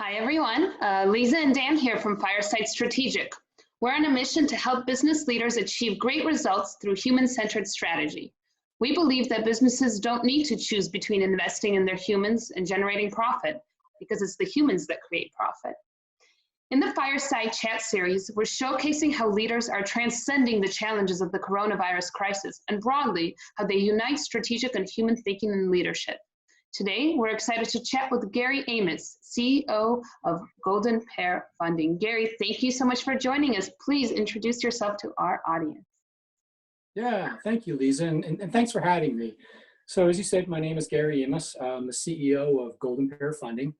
Hi, everyone. Lisa and Dan here from Fireside Strategic. We're on a mission to help business leaders achieve great results through human-centered strategy. We believe that businesses don't need to choose between investing in their humans and generating profit, because it's the humans that create profit. In the Fireside Chat series, we're showcasing how leaders are transcending the challenges of the coronavirus crisis, and broadly, how they unite strategic and human thinking in leadership. Today, we're excited to chat with Gary Amos, CEO of Golden Pear Funding. Gary, thank you so much for joining us. Please introduce yourself to our audience. Yeah, thank you, Lisa, and thanks for having me. So as you said, my name is Gary Amos. I'm the CEO of Golden Pear Funding.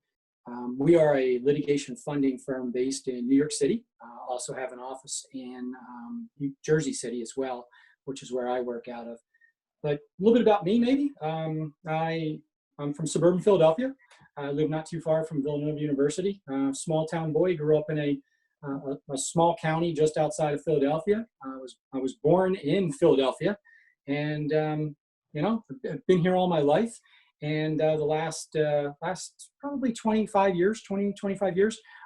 We are a litigation funding firm based in New York City. Also have an office in New Jersey City as well, which is where I work out of. But a little bit about me, maybe. I'm from suburban Philadelphia. I live not too far from Villanova University. Small town boy, grew up in a small county just outside of Philadelphia. I was born in Philadelphia, and I've been here all my life. And the last probably 25 years,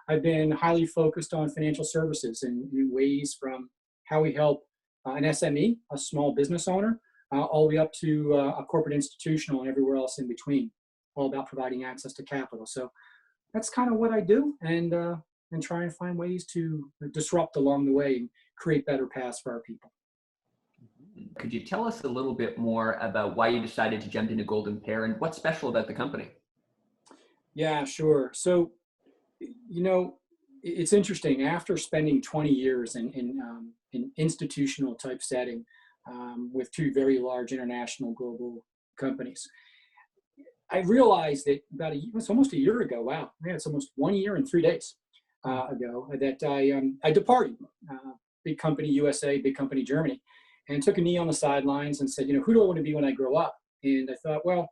I've been highly focused on financial services in ways from how we help an SME, a small business owner, all the way up to a corporate institutional and everywhere else in between, all about providing access to capital. So that's kind of what I do, and try and find ways to disrupt along the way and create better paths for our people. Could you tell us a little bit more about why you decided to jump into Golden Pear and what's special about the company? Yeah, sure. So, it's interesting. After spending 20 years in institutional type setting with two very large international global companies, I realized that it's almost a year ago. Wow, man, it's almost 1 year and 3 days ago that I departed. Big company USA, big company Germany, and took a knee on the sidelines and said, who do I want to be when I grow up? And I thought, well,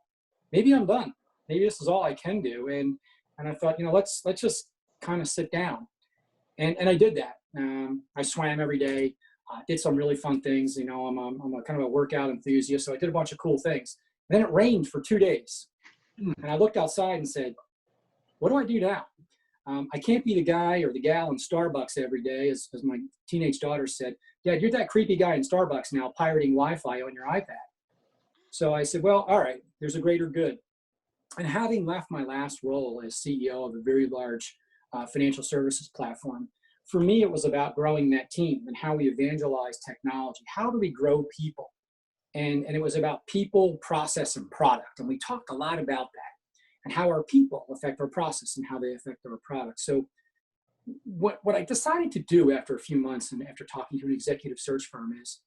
maybe I'm done. Maybe this is all I can do. And I thought, let's just kind of sit down. And I did that. I swam every day, did some really fun things. I'm a kind of a workout enthusiast, so I did a bunch of cool things. And then it rained for 2 days. And I looked outside and said, what do I do now? I can't be the guy or the gal in Starbucks every day, as my teenage daughter said, Dad, you're that creepy guy in Starbucks now pirating Wi-Fi on your iPad. So I said, well, all right, there's a greater good. And having left my last role as CEO of a very large financial services platform, for me, it was about growing that team and how we evangelize technology. How do we grow people? And it was about people, process, and product. And we talked a lot about that and how our people affect our process and how they affect our product. So what I decided to do after a few months and after talking to an executive search firm is,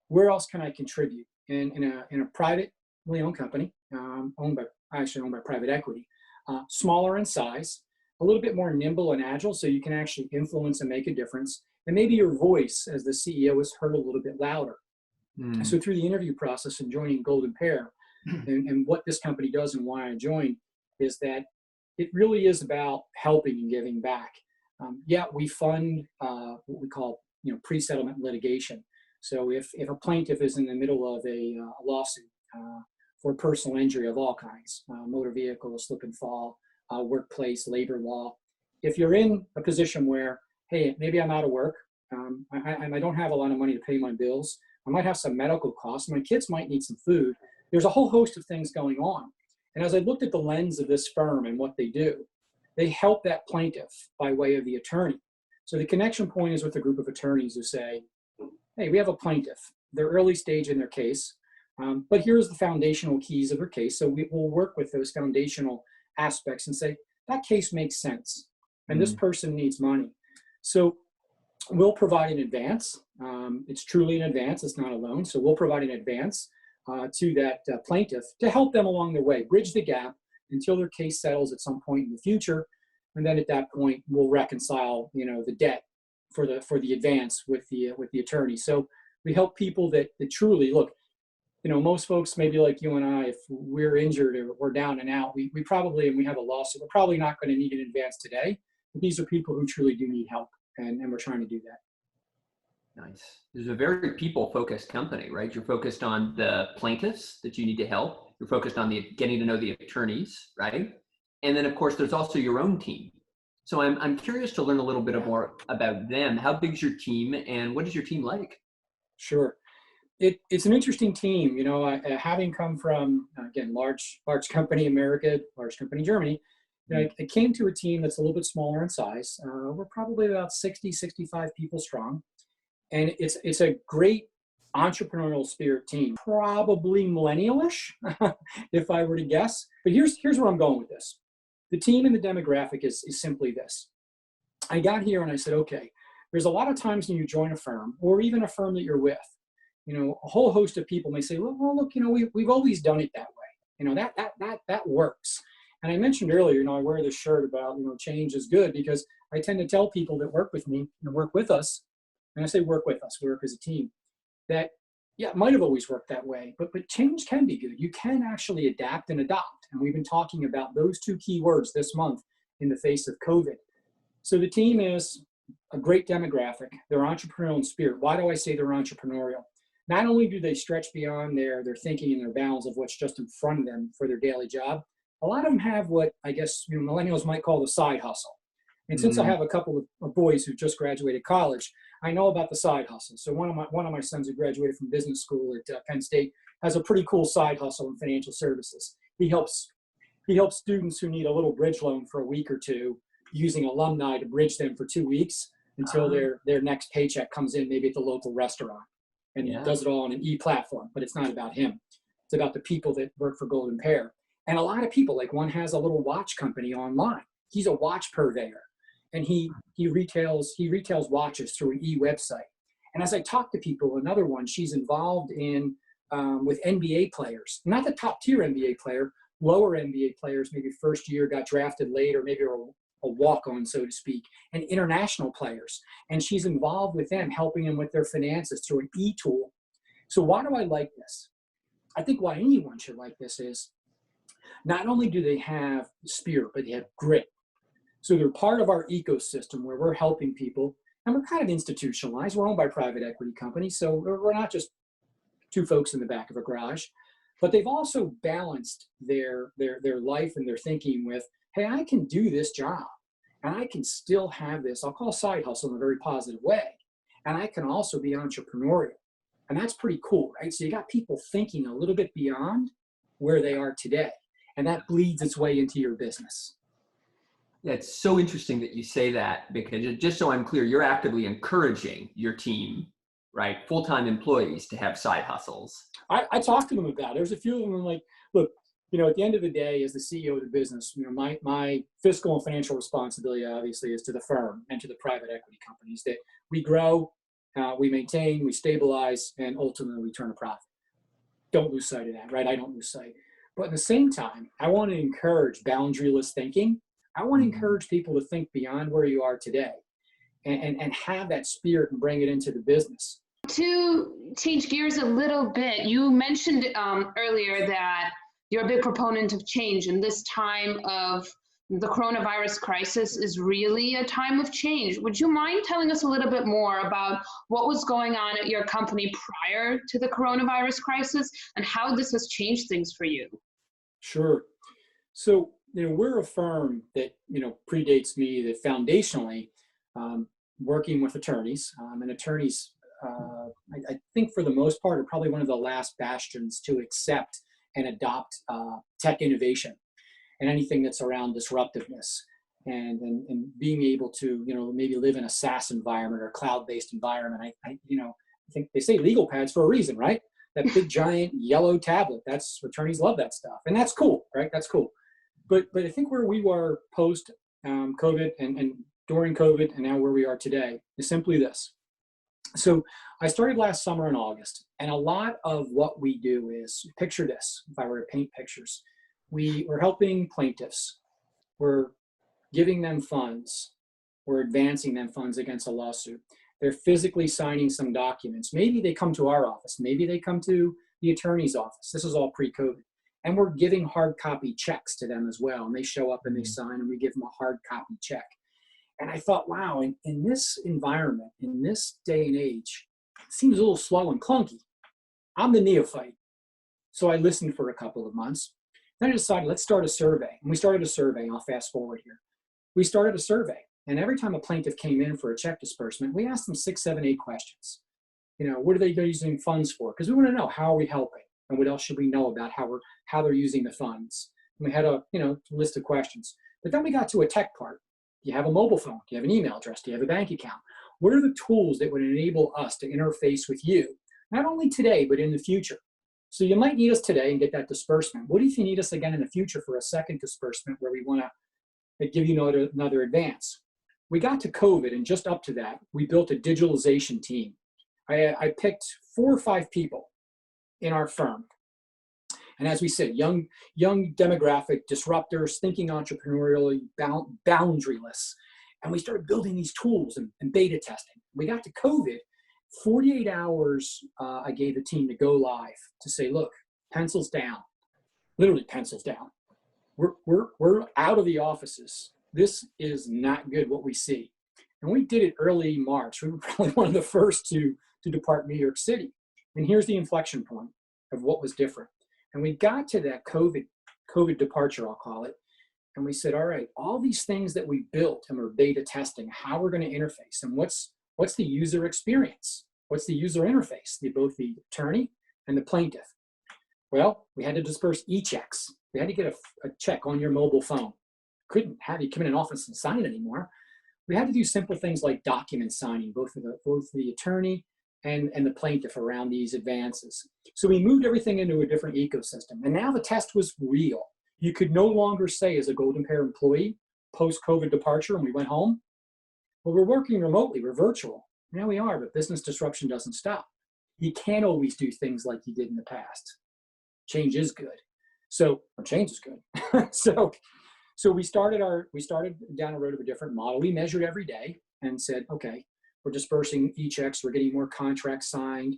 where else can I contribute? In a privately owned company, owned by private equity, smaller in size, a little bit more nimble and agile, so you can actually influence and make a difference. And maybe your voice as the CEO is heard a little bit louder. So through the interview process and joining Golden Pear, and what this company does and why I joined, is that it really is about helping and giving back. We fund what we call pre-settlement litigation. So if a plaintiff is in the middle of a lawsuit for personal injury of all kinds, motor vehicle, slip and fall, workplace, labor law, if you're in a position where, hey, maybe I'm out of work, I don't have a lot of money to pay my bills, I might have some medical costs, my kids might need some food, there's a whole host of things going on. And as I looked at the lens of this firm and what they do, they help that plaintiff by way of the attorney. So the connection point is with a group of attorneys who say, hey, we have a plaintiff. They're early stage in their case, but here's the foundational keys of their case. So we will work with those foundational aspects and say, that case makes sense, and this person needs money. So we'll provide an advance. It's truly an advance. It's not a loan. So we'll provide an advance to that plaintiff to help them along their way, bridge the gap until their case settles at some point in the future. And then at that point, we'll reconcile, the debt for the advance with the attorney. So we help people that truly look. Most folks, maybe like you and I, if we're injured or we're down and out, we probably, and we have a lawsuit, we're probably not going to need an advance today. But these are people who truly do need help, and we're trying to do that. Nice. This is a very people-focused company, right? You're focused on the plaintiffs that you need to help. You're focused on getting to know the attorneys, right? And then, of course, there's also your own team, So I'm curious to learn a little bit more about them. How big's your team and what is your team like? Sure. It's an interesting team. Having come from, again, large company America, large company Germany, I came to a team that's a little bit smaller in size. We're probably about 60, 65 people strong. And it's a great entrepreneurial spirit team, probably millennial-ish, if I were to guess. But here's where I'm going with this. The team and the demographic is simply this. I got here and I said, okay, there's a lot of times when you join a firm or even a firm that you're with, a whole host of people may say, well look, we've always done it that way. That works. And I mentioned earlier, I wear this shirt about, change is good, because I tend to tell people that work with me and work with us, and I say work with us, we work as a team, that, yeah, it might have always worked that way, but change can be good. You can actually adapt and adopt. And we've been talking about those two key words this month in the face of COVID. So the team is a great demographic. They're entrepreneurial in spirit. Why do I say they're entrepreneurial? Not only do they stretch beyond their thinking and their bounds of what's just in front of them for their daily job, a lot of them have what I guess millennials might call the side hustle. And since I have a couple of boys who just graduated college, I know about the side hustle. So one of my sons who graduated from business school at Penn State has a pretty cool side hustle in financial services. He helps students who need a little bridge loan for a week or two, using alumni to bridge them for 2 weeks until their next paycheck comes in, maybe at the local restaurant. And he does it all on an e-platform, but it's not about him. It's about the people that work for Golden Pear. And a lot of people, like one has a little watch company online. He's a watch purveyor, and he retails watches through an e-website. And as I talk to people, another one, she's involved in with NBA players, not the top tier NBA player, lower NBA players, maybe first year, got drafted late, or maybe a walk-on, so to speak, and international players. And she's involved with them, helping them with their finances through an e-tool. So why do I like this? I think why anyone should like this is not only do they have spirit, but they have grit. So they're part of our ecosystem where we're helping people, and we're kind of institutionalized. We're owned by private equity companies, so we're not just two folks in the back of a garage, but they've also balanced their life and their thinking with, hey, I can do this job, and I can still have this, I'll call side hustle in a very positive way, and I can also be entrepreneurial. And that's pretty cool, right? So you got people thinking a little bit beyond where they are today, and that bleeds its way into your business. Yeah, it's so interesting that you say that, because just so I'm clear, you're actively encouraging your team, right, full-time employees, to have side hustles. I talked to them about it. There's a few of them like, look, at the end of the day, as the CEO of the business, my fiscal and financial responsibility obviously is to the firm and to the private equity companies, that we grow, we maintain, we stabilize, and ultimately we turn a profit. Don't lose sight of that, right? I don't lose sight. But at the same time, I want to encourage boundaryless thinking. I want to encourage people to think beyond where you are today and have that spirit and bring it into the business. To change gears a little bit, you mentioned earlier that you're a big proponent of change, and this time of the coronavirus crisis is really a time of change. Would you mind telling us a little bit more about what was going on at your company prior to the coronavirus crisis and how this has changed things for you? Sure. So, we're a firm that, predates me, that foundationally working with attorneys, and attorneys, I think for the most part, are probably one of the last bastions to accept and adopt tech innovation and anything that's around disruptiveness and being able to, maybe live in a SaaS environment or cloud-based environment. I think they say legal pads for a reason, right? That big giant yellow tablet, attorneys love that stuff. And that's cool, right? That's cool. But I think where we were post COVID and during COVID and now where we are today is simply this. So I started last summer in August, and a lot of what we do is, picture this, if I were to paint pictures, we're helping plaintiffs, we're giving them funds, we're advancing them funds against a lawsuit. They're physically signing some documents. Maybe they come to our office, maybe they come to the attorney's office. This is all pre-COVID. And we're giving hard copy checks to them as well. And they show up and they sign, and we give them a hard copy check. And I thought, wow, in this environment, in this day and age, it seems a little slow and clunky. I'm the neophyte. So I listened for a couple of months. Then I decided, let's start a survey. And we started a survey, and I'll fast forward here. we started a survey. And every time a plaintiff came in for a check disbursement, we asked them 6, 7, 8 questions. What are they using funds for? Because we want to know, how are we helping? And what else should we know about how they're using the funds? And we had a list of questions. But then we got to a tech part. Do you have a mobile phone? Do you have an email address? Do you have a bank account? What are the tools that would enable us to interface with you, not only today, but in the future? So you might need us today and get that disbursement. What if you need us again in the future for a second disbursement where we want to give you another advance? We got to COVID, and just up to that, we built a digitalization team. I picked 4 or 5 people in our firm. And as we said, young demographic, disruptors, thinking entrepreneurially, boundaryless. And we started building these tools and beta testing. We got to COVID, 48 hours I gave the team to go live to say, look, pencils down, literally pencils down. We're out of the offices. This is not good what we see. And we did it early March. We were probably one of the first to depart New York City. And here's the inflection point of what was different. And we got to that COVID departure, I'll call it. And we said, all right, all these things that we built and we're beta testing, how we're going to interface, and what's the user experience? What's the user interface? Both the attorney and the plaintiff. Well, we had to disperse e-checks. We had to get a check on your mobile phone. Couldn't have you come in an office and sign it anymore. We had to do simple things like document signing, both the attorney and the plaintiff around these advances. So we moved everything into a different ecosystem. And now the test was real. You could no longer say, as a Golden Pear employee, post-COVID departure, and we went home, well, we're working remotely, we're virtual. Now we are, but business disruption doesn't stop. You can't always do things like you did in the past. Change is good. Change is good. So we started down a road of a different model. We measured every day and said, okay, we're dispersing e-checks, we're getting more contracts signed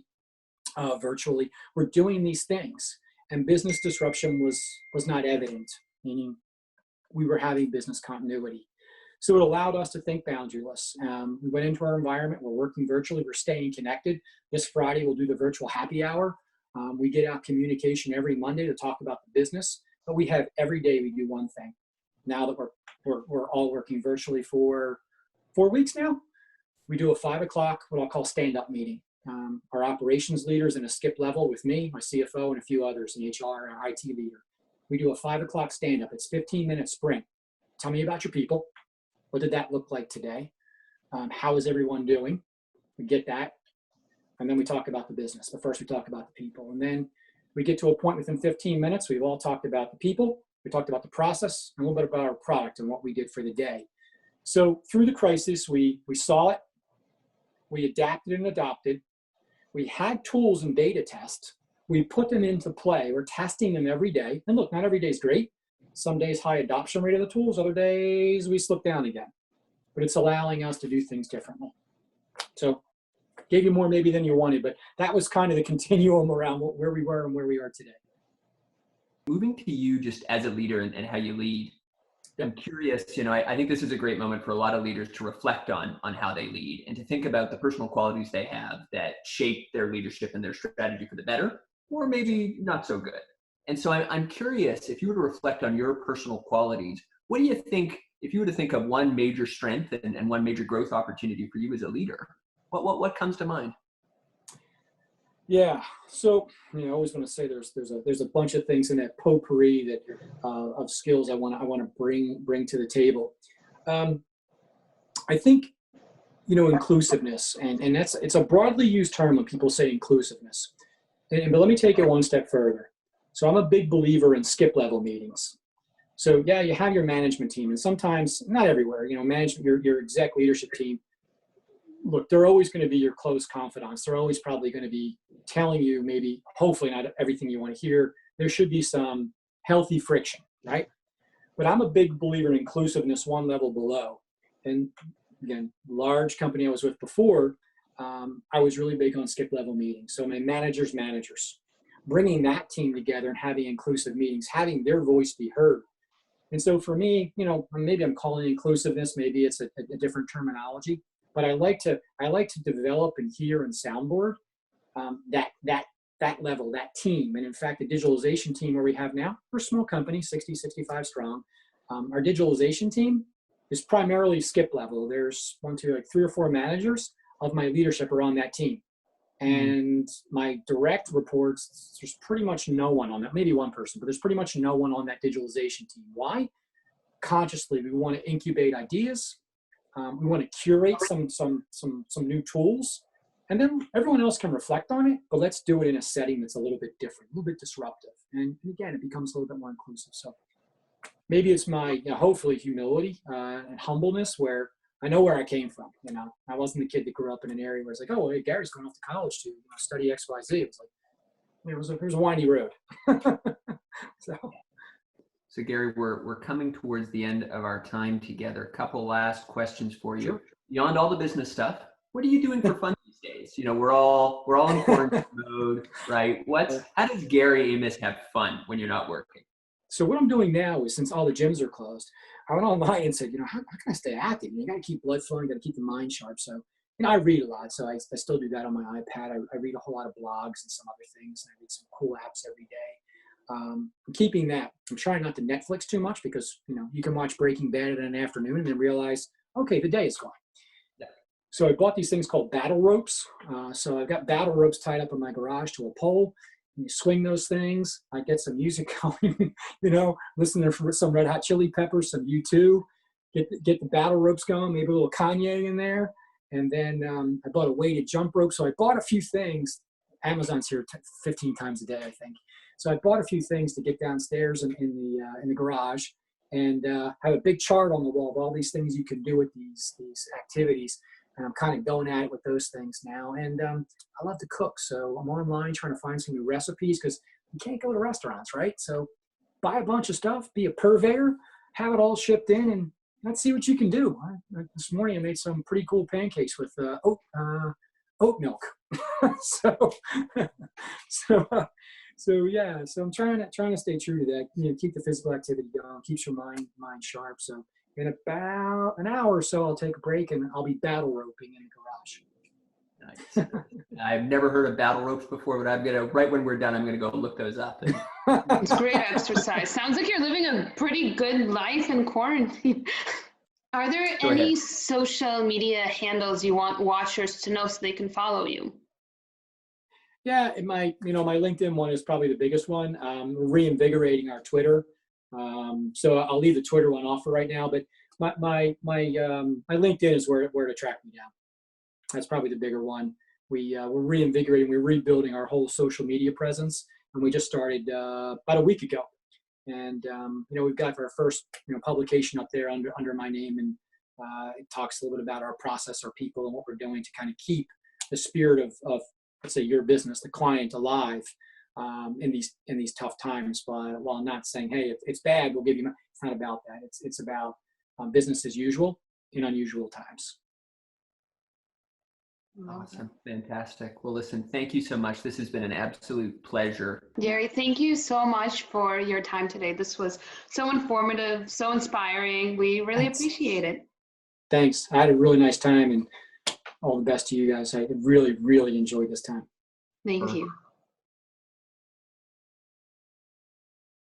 virtually. We're doing these things. And business disruption was not evident, meaning we were having business continuity. So it allowed us to think boundaryless. We went into our environment, we're working virtually, we're staying connected. This Friday, we'll do the virtual happy hour. We get out communication every Monday to talk about the business, but we have every day we do one thing. Now that we're all working virtually for 4 weeks now, we do a 5 o'clock, what I'll call stand-up meeting. Our operations leaders in a skip level with me, my CFO, and a few others in HR and our IT leader. We do a 5 o'clock stand-up. It's 15-minute sprint. Tell me about your people. What did that look like today? How is everyone doing? We get that. And then we talk about the business. But first we talk about the people. And then we get to a point within 15 minutes. We've all talked about the people. We talked about the process and a little bit about our product and what we did for the day. So through the crisis, we saw it. We adapted and adopted. We had tools and beta tests. We put them into play. We're testing them every day. And look, not every day is great. Some days high adoption rate of the tools, other days we slip down again. But it's allowing us to do things differently. So gave you more maybe than you wanted, but that was kind of the continuum around where we were and where we are today. Moving to you just as a leader and how you lead, I'm curious, I think this is a great moment for a lot of leaders to reflect on how they lead and to think about the personal qualities they have that shape their leadership and their strategy for the better, or maybe not so good. And so I'm curious, if you were to reflect on your personal qualities, what do you think, if you were to think of one major strength and one major growth opportunity for you as a leader, what comes to mind? Yeah, so I always want to say there's a bunch of things in that potpourri that of skills I want to bring to the table. I think inclusiveness, and it's a broadly used term when people say inclusiveness. But let me take it one step further. So I'm a big believer in skip level meetings. So yeah, you have your management team, and sometimes, not everywhere, management, your exec leadership team. Look, they're always going to be your close confidants. They're always probably going to be telling you, maybe, hopefully not everything you want to hear. There should be some healthy friction, right? But I'm a big believer in inclusiveness one level below. And again, large company I was with before, I was really big on skip level meetings. So my managers, bringing that team together and having inclusive meetings, having their voice be heard. And so for me, maybe I'm calling it inclusiveness, maybe it's a different terminology. But I like to develop and hear and soundboard that level, that team. And in fact, the digitalization team where we have now, we're a small company, 60, 65 strong. Our digitalization team, is primarily skip level. There's 3 or 4 managers of my leadership are on that team. And my direct reports, there's pretty much no one on that, maybe one person, but there's pretty much no one on that digitalization team. Why? Consciously, we want to incubate ideas. We want to curate some new tools, and then everyone else can reflect on it, but let's do it in a setting that's a little bit different, a little bit disruptive. And again, it becomes a little bit more inclusive. So maybe it's my, hopefully, humility and humbleness, where I know where I came from. I wasn't the kid that grew up in an area where it's like, oh, hey, Gary's going off to college to study X, Y, Z. It was like, it was a windy road. So Gary, we're coming towards the end of our time together. A couple last questions for you. Sure. Beyond all the business stuff, what are you doing for fun these days? We're all in quarantine mode, right? How does Gary Amos have fun when you're not working? So what I'm doing now is, since all the gyms are closed, I went online and said, how can I stay active? You got to keep blood flowing, got to keep the mind sharp. So, I read a lot. So I still do that on my iPad. I read a whole lot of blogs and some other things. And I read some cool apps every day. I'm keeping that. I'm trying not to Netflix too much because, you can watch Breaking Bad in an afternoon and then realize, okay, the day is gone. Yeah. So I bought these things called battle ropes. So I've got battle ropes tied up in my garage to a pole. You swing those things. I get some music going, listen to some Red Hot Chili Peppers, some U2, get the battle ropes going, maybe a little Kanye in there. And then I bought a weighted jump rope. So I bought a few things. Amazon's here 15 times a day, I think. So I bought a few things to get downstairs in the garage, and have a big chart on the wall of all these things you can do with these activities. And I'm kind of going at it with those things now. And I love to cook. So I'm online trying to find some new recipes because you can't go to restaurants, right? So buy a bunch of stuff, be a purveyor, have it all shipped in, and let's see what you can do. This morning I made some pretty cool pancakes with oat milk. So I'm trying to stay true to that. Keep the physical activity going, keeps your mind sharp. So in about an hour or so, I'll take a break and I'll be battle roping in the garage. Nice. I've never heard of battle ropes before, but right when we're done, I'm gonna go look those up. It's great exercise. Sounds like you're living a pretty good life in quarantine. Are there any social media handles you want watchers to know so they can follow you? Yeah, my LinkedIn one is probably the biggest one. We're reinvigorating our Twitter. So I'll leave the Twitter one off for right now, but my LinkedIn is where to track me down. That's probably the bigger one. We're reinvigorating, we're rebuilding our whole social media presence, and we just started about a week ago. And we've got our first publication up there under my name, and it talks a little bit about our process, our people, and what we're doing to kind of keep the spirit of let's say your business, the client, alive in these tough times. But while not saying, hey, if it's bad, we'll give you. It's not about that. It's about business as usual in unusual times. Awesome. Fantastic. Well, listen, thank you so much. This has been an absolute pleasure. Gary, thank you so much for your time today. This was so informative, so inspiring. We really appreciate it. Thanks. I had a really nice time, and all the best to you guys. I really, really enjoyed this time. Thank you.